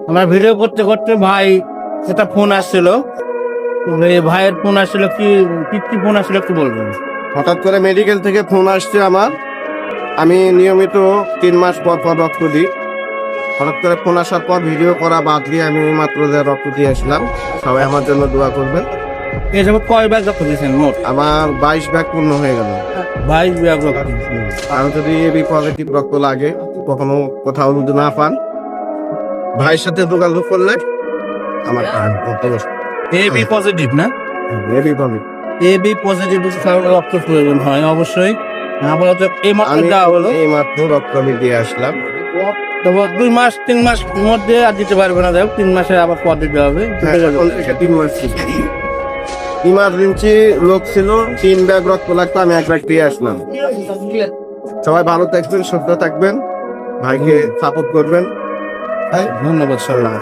আমার ভিডিও করতে করতে ভাই একটা ফোন আসছিল। এই ভাইয়ের ফোন আসছিল, কি ফোন আসছিল একটু বলবেন? হঠাৎ করে মেডিকেল থেকে ফোন আসছে আমার। আমি নিয়মিত 3 মাস পর পর রক্ত দিই। হঠাৎ করে ফোন আসার পর ভিডিও করা বাদ দিয়ে আমি মাত্র যে রক্ত দিয়ে আসলাম। সবাই আমার জন্য দোয়া করবেন। এই যাবো কয় ব্যাগ রক্ত দিয়েছেন মোট? আমার 22 ব্যাগ পূর্ণ হয়ে গেল। 22 ব্যাগ রক্ত দিয়েছেন। আর যদি এবি পজিটিভ রক্ত লাগে, কখনো কোথাও যদি না পান, ভাইয়ের সাথে যোগাযোগ করলে আমার এবি পজিটিভ না? AB positive. এবি পজিটিভ রক্ত প্রয়োজন হয় অবশ্যই। আপাতত এই মাত্র আমি দেওয়া হলো। এই মাত্র রক্ত আমি দিয়ে আসলাম। তবে 2 মাস মধ্যে আর দিতে পারবে না, দেখো 3 মাসে আবার পর দিতে হবে। এখন থেকে 3 মাস ইমার্জেন্সি লোক ছিল, 3 ব্যাগ রক্ত লাগতো, আমি 1 ব্যাগ দিয়ে আসলাম। সবাই ভালো থাকবেন, সুস্থ থাকবেন, ভাইকে সাপোর্ট করবেন। ধন্যবাদ সবাই।